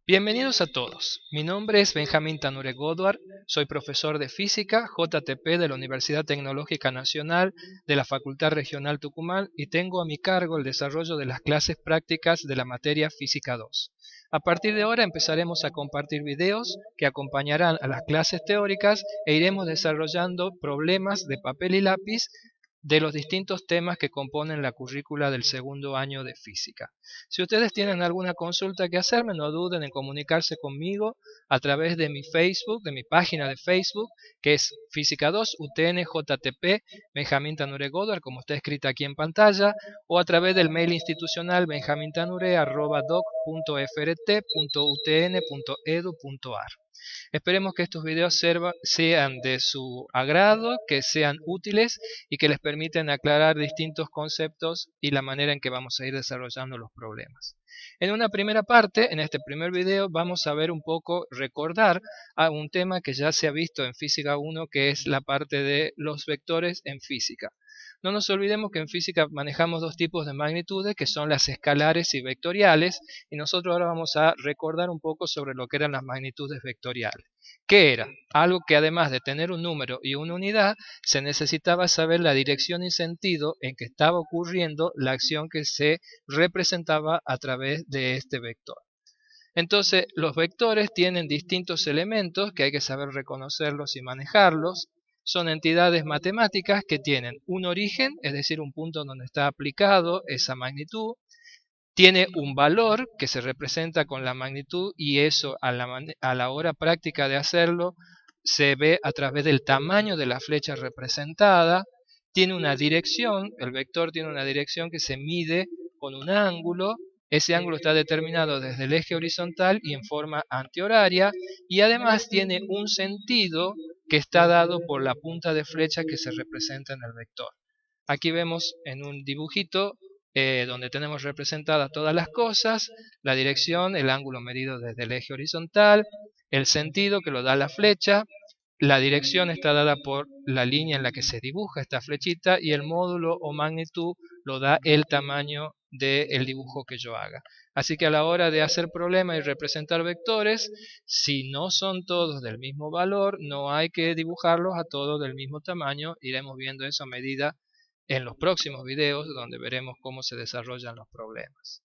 Bienvenidos a todos. Mi nombre es Benjamín Tanure Godward, soy profesor de Física JTP de la Universidad Tecnológica Nacional de la Facultad Regional Tucumán y tengo a mi cargo el desarrollo de las clases prácticas de la materia Física 2. A partir de ahora empezaremos a compartir videos que acompañarán a las clases teóricas e iremos desarrollando problemas de papel y lápiz de los distintos temas que componen la currícula del segundo año de Física. Si ustedes tienen alguna consulta que hacerme, no duden en comunicarse conmigo a través de mi Facebook, de mi página de Facebook, que es Física 2 UTNJTP Benjamín Tanure Godward, como está escrita aquí en pantalla, o a través del mail institucional benjamintanure@doc.frt.utn.edu.ar. Esperemos que estos videos sean de su agrado, que sean útiles y que les permitan aclarar distintos conceptos y la manera en que vamos a ir desarrollando los problemas. En una primera parte, en este primer video, vamos a ver un poco, recordar a un tema que ya se ha visto en Física 1, que es la parte de los vectores en física. No nos olvidemos que en física manejamos dos tipos de magnitudes, que son las escalares y vectoriales, y nosotros ahora vamos a recordar un poco sobre lo que eran las magnitudes vectoriales. ¿Qué era? Algo que además de tener un número y una unidad, se necesitaba saber la dirección y sentido en que estaba ocurriendo la acción que se representaba a través de este vector. Entonces, los vectores tienen distintos elementos que hay que saber reconocerlos y manejarlos. Son entidades matemáticas que tienen un origen, es decir, un punto donde está aplicado esa magnitud. Tiene un valor que se representa con la magnitud y eso a la hora práctica de hacerlo se ve a través del tamaño de la flecha representada. Tiene una dirección, el vector tiene una dirección que se mide con un ángulo. Ese ángulo está determinado desde el eje horizontal y en forma antihoraria, y además tiene un sentido que está dado por la punta de flecha que se representa en el vector. Aquí vemos en un dibujito donde tenemos representadas todas las cosas, la dirección, el ángulo medido desde el eje horizontal, el sentido que lo da la flecha, la dirección está dada por la línea en la que se dibuja esta flechita y el módulo o magnitud lo da el tamaño del dibujo que yo haga. Así que a la hora de hacer problemas y representar vectores, si no son todos del mismo valor, no hay que dibujarlos a todos del mismo tamaño. Iremos viendo eso a medida en los próximos videos donde veremos cómo se desarrollan los problemas.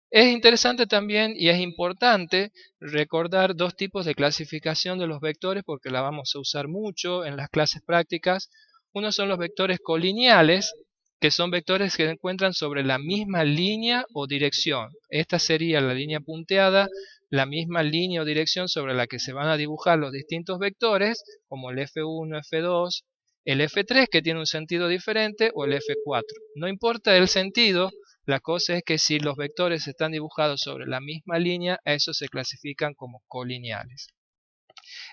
Es interesante también y es importante recordar dos tipos de clasificación de los vectores porque la vamos a usar mucho en las clases prácticas. Uno son los vectores colineales, que son vectores que se encuentran sobre la misma línea o dirección. Esta sería la línea punteada, la misma línea o dirección sobre la que se van a dibujar los distintos vectores, como el F1, F2, el F3 que tiene un sentido diferente o el F4. No importa el sentido, la cosa es que si los vectores están dibujados sobre la misma línea, a eso se clasifican como colineales.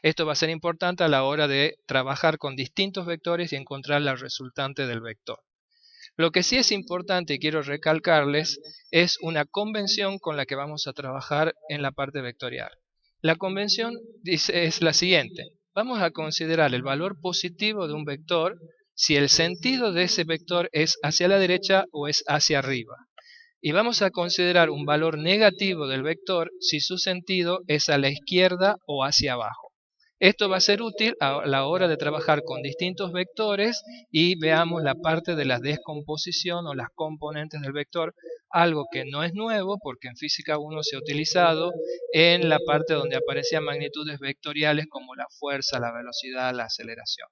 Esto va a ser importante a la hora de trabajar con distintos vectores y encontrar la resultante del vector. Lo que sí es importante y quiero recalcarles es una convención con la que vamos a trabajar en la parte vectorial. La convención es la siguiente. Vamos a considerar el valor positivo de un vector si el sentido de ese vector es hacia la derecha o es hacia arriba. Y vamos a considerar un valor negativo del vector si su sentido es a la izquierda o hacia abajo. Esto va a ser útil a la hora de trabajar con distintos vectores y veamos la parte de la descomposición o las componentes del vector, algo que no es nuevo porque en Física 1 se ha utilizado en la parte donde aparecían magnitudes vectoriales como la fuerza, la velocidad, la aceleración.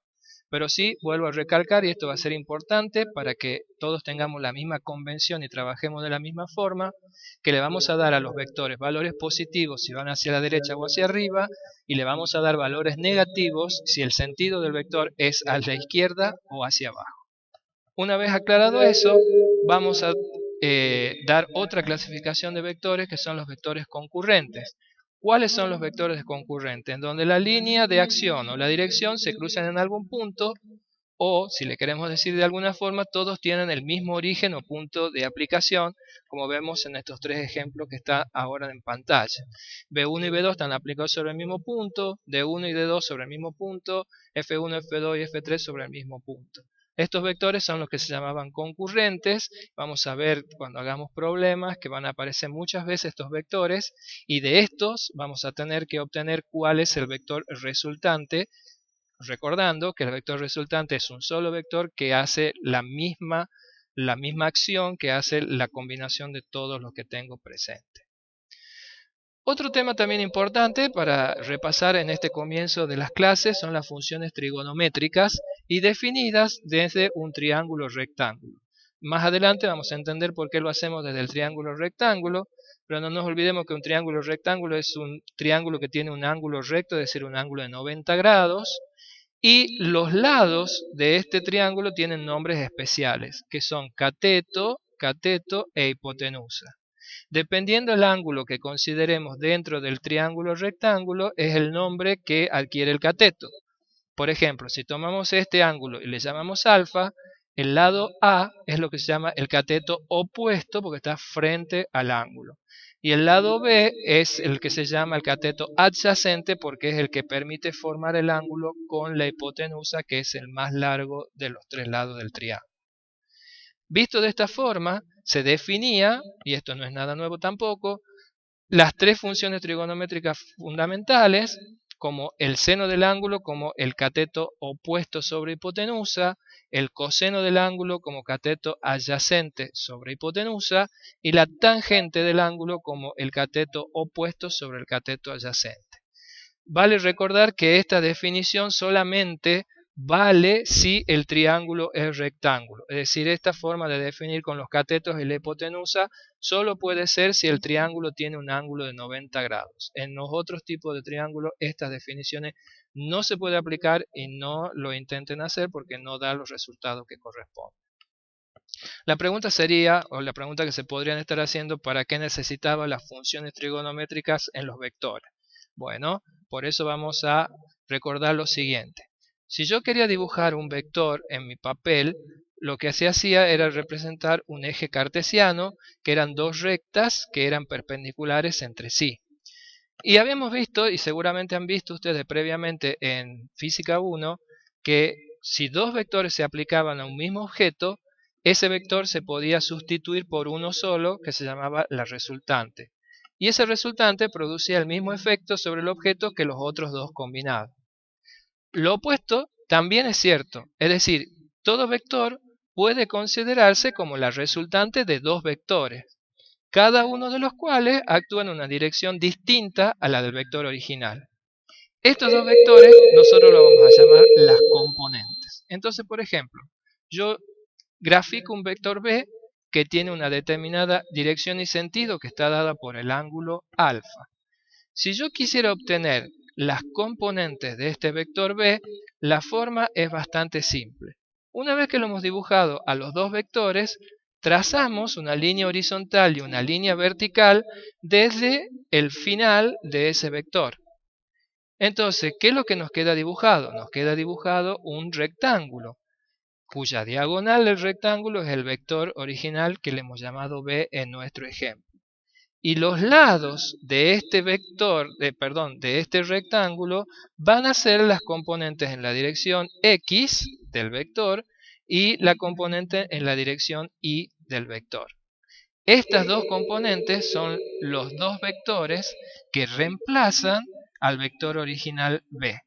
Pero sí, vuelvo a recalcar, y esto va a ser importante para que todos tengamos la misma convención y trabajemos de la misma forma, que le vamos a dar a los vectores valores positivos si van hacia la derecha o hacia arriba, y le vamos a dar valores negativos si el sentido del vector es a la izquierda o hacia abajo. Una vez aclarado eso, vamos a dar otra clasificación de vectores que son los vectores concurrentes. ¿Cuáles son los vectores concurrentes? En donde la línea de acción o la dirección se cruzan en algún punto o, si le queremos decir de alguna forma, todos tienen el mismo origen o punto de aplicación, como vemos en estos tres ejemplos que están ahora en pantalla. B1 y B2 están aplicados sobre el mismo punto, D1 y D2 sobre el mismo punto, F1, F2 y F3 sobre el mismo punto. Estos vectores son los que se llamaban concurrentes. Vamos a ver cuando hagamos problemas que van a aparecer muchas veces estos vectores y de estos vamos a tener que obtener cuál es el vector resultante, recordando que el vector resultante es un solo vector que hace la misma acción que hace la combinación de todos los que tengo presente. Otro tema también importante para repasar en este comienzo de las clases son las funciones trigonométricas y definidas desde un triángulo rectángulo. Más adelante vamos a entender por qué lo hacemos desde el triángulo rectángulo, pero no nos olvidemos que un triángulo rectángulo es un triángulo que tiene un ángulo recto, es decir, un ángulo de 90 grados, y los lados de este triángulo tienen nombres especiales, que son cateto, cateto e hipotenusa. Dependiendo del ángulo que consideremos dentro del triángulo rectángulo, es el nombre que adquiere el cateto. Por ejemplo, si tomamos este ángulo y le llamamos alfa, el lado A es lo que se llama el cateto opuesto porque está frente al ángulo. Y el lado B es el que se llama el cateto adyacente porque es el que permite formar el ángulo con la hipotenusa, que es el más largo de los tres lados del triángulo. Visto de esta forma, se definía, y esto no es nada nuevo tampoco, las tres funciones trigonométricas fundamentales, como el seno del ángulo como el cateto opuesto sobre hipotenusa, el coseno del ángulo como cateto adyacente sobre hipotenusa y la tangente del ángulo como el cateto opuesto sobre el cateto adyacente. Vale recordar que esta definición solamente vale si el triángulo es rectángulo. Es decir, esta forma de definir con los catetos y la hipotenusa solo puede ser si el triángulo tiene un ángulo de 90 grados. En los otros tipos de triángulos estas definiciones no se puede aplicar y no lo intenten hacer porque no da los resultados que corresponden. La pregunta sería, o la pregunta que se podrían estar haciendo, ¿para qué necesitaba las funciones trigonométricas en los vectores? Bueno, por eso vamos a recordar lo siguiente. Si yo quería dibujar un vector en mi papel, lo que se hacía era representar un eje cartesiano, que eran dos rectas que eran perpendiculares entre sí. Y habíamos visto, y seguramente han visto ustedes previamente en Física 1, que si dos vectores se aplicaban a un mismo objeto, ese vector se podía sustituir por uno solo, que se llamaba la resultante. Y ese resultante producía el mismo efecto sobre el objeto que los otros dos combinados. Lo opuesto también es cierto, es decir, todo vector puede considerarse como la resultante de dos vectores, cada uno de los cuales actúa en una dirección distinta a la del vector original. Estos dos vectores nosotros los vamos a llamar las componentes. Entonces, por ejemplo, yo grafico un vector B que tiene una determinada dirección y sentido que está dada por el ángulo alfa. Si yo quisiera obtener las componentes de este vector B, la forma es bastante simple. Una vez que lo hemos dibujado a los dos vectores, trazamos una línea horizontal y una línea vertical desde el final de ese vector. Entonces, ¿qué es lo que nos queda dibujado? Nos queda dibujado un rectángulo, cuya diagonal del rectángulo es el vector original que le hemos llamado B en nuestro ejemplo. Y los lados de este vector, de este rectángulo, van a ser las componentes en la dirección X del vector y la componente en la dirección Y del vector. Estas dos componentes son los dos vectores que reemplazan al vector original B.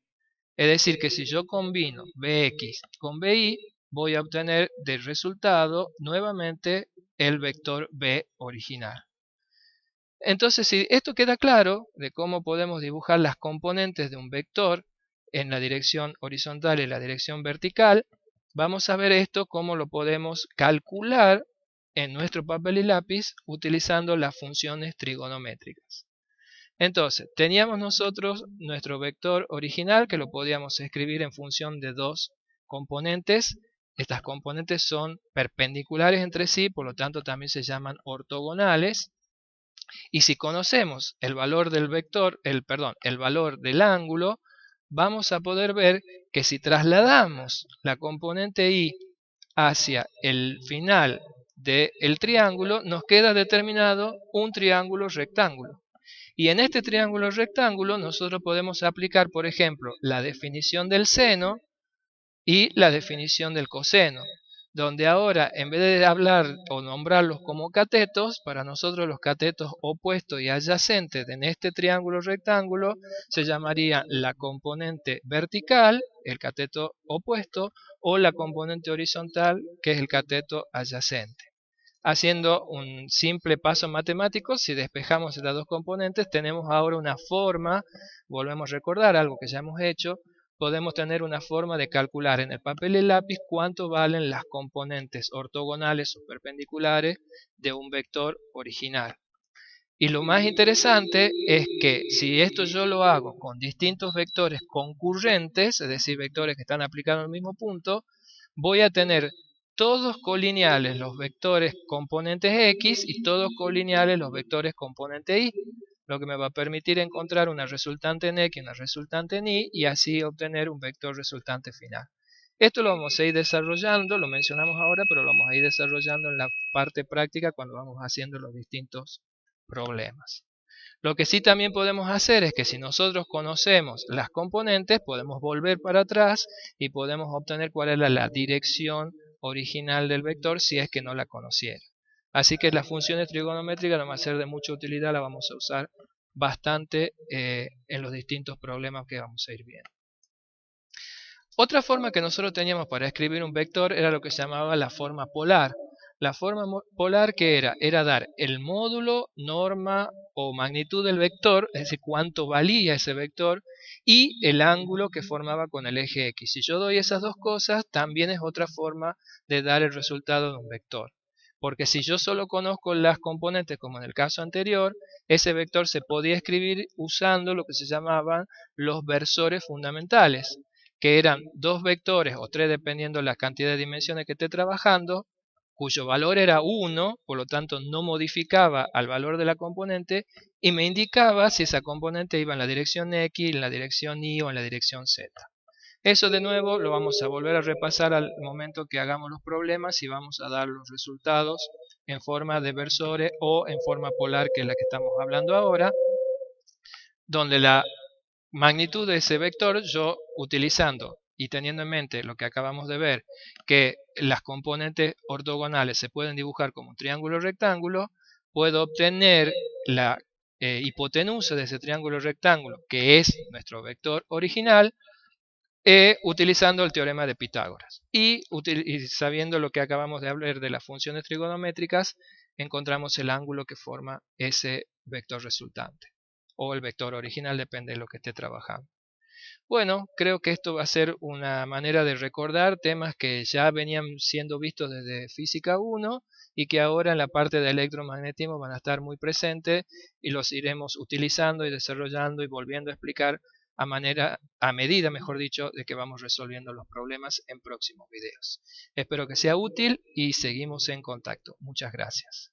Es decir, que si yo combino Bx con Bi, voy a obtener de resultado nuevamente el vector B original. Entonces, si esto queda claro de cómo podemos dibujar las componentes de un vector en la dirección horizontal y la dirección vertical, vamos a ver esto cómo lo podemos calcular en nuestro papel y lápiz utilizando las funciones trigonométricas. Entonces, teníamos nosotros nuestro vector original que lo podíamos escribir en función de dos componentes. Estas componentes son perpendiculares entre sí, por lo tanto también se llaman ortogonales. Y si conocemos el valor del vector, el valor del ángulo, vamos a poder ver que si trasladamos la componente y hacia el final del triángulo, nos queda determinado un triángulo rectángulo. Y en este triángulo rectángulo nosotros podemos aplicar, por ejemplo, la definición del seno y la definición del coseno, donde ahora en vez de hablar o nombrarlos como catetos, para nosotros los catetos opuestos y adyacentes en este triángulo rectángulo se llamarían la componente vertical, el cateto opuesto, o la componente horizontal, que es el cateto adyacente. Haciendo un simple paso matemático, si despejamos estas dos componentes, tenemos ahora una forma, volvemos a recordar algo que ya hemos hecho, podemos tener una forma de calcular en el papel y lápiz cuánto valen las componentes ortogonales o perpendiculares de un vector original. Y lo más interesante es que si esto yo lo hago con distintos vectores concurrentes, es decir, vectores que están aplicados al mismo punto, voy a tener todos colineales los vectores componentes X y todos colineales los vectores componente Y, lo que me va a permitir encontrar una resultante en X y una resultante en Y y así obtener un vector resultante final. Esto lo vamos a ir desarrollando, lo mencionamos ahora, pero lo vamos a ir desarrollando en la parte práctica cuando vamos haciendo los distintos problemas. Lo que sí también podemos hacer es que si nosotros conocemos las componentes, podemos volver para atrás y podemos obtener cuál era la dirección original del vector si es que no la conociera. Así que las funciones trigonométricas no van a ser de mucha utilidad, la vamos a usar bastante en los distintos problemas que vamos a ir viendo. Otra forma que nosotros teníamos para escribir un vector era lo que se llamaba la forma polar. La forma polar que era dar el módulo, norma o magnitud del vector, es decir, cuánto valía ese vector, y el ángulo que formaba con el eje X. Si yo doy esas dos cosas, también es otra forma de dar el resultado de un vector. Porque si yo solo conozco las componentes, como en el caso anterior, ese vector se podía escribir usando lo que se llamaban los versores fundamentales, que eran dos vectores o tres dependiendo de la cantidad de dimensiones que esté trabajando, cuyo valor era 1, por lo tanto no modificaba al valor de la componente y me indicaba si esa componente iba en la dirección X, en la dirección Y o en la dirección Z. Eso de nuevo lo vamos a volver a repasar al momento que hagamos los problemas y vamos a dar los resultados en forma de versores o en forma polar, que es la que estamos hablando ahora, donde la magnitud de ese vector, yo utilizando y teniendo en mente lo que acabamos de ver, que las componentes ortogonales se pueden dibujar como un triángulo rectángulo, puedo obtener la hipotenusa de ese triángulo rectángulo, que es nuestro vector original, utilizando el teorema de Pitágoras. Y sabiendo lo que acabamos de hablar de las funciones trigonométricas, encontramos el ángulo que forma ese vector resultante o el vector original, depende de lo que esté trabajando. Bueno, creo que esto va a ser una manera de recordar temas que ya venían siendo vistos desde Física 1 y que ahora en la parte de electromagnetismo van a estar muy presentes y los iremos utilizando y desarrollando y volviendo a explicar a medida, mejor dicho, de que vamos resolviendo los problemas en próximos videos. Espero que sea útil y seguimos en contacto. Muchas gracias.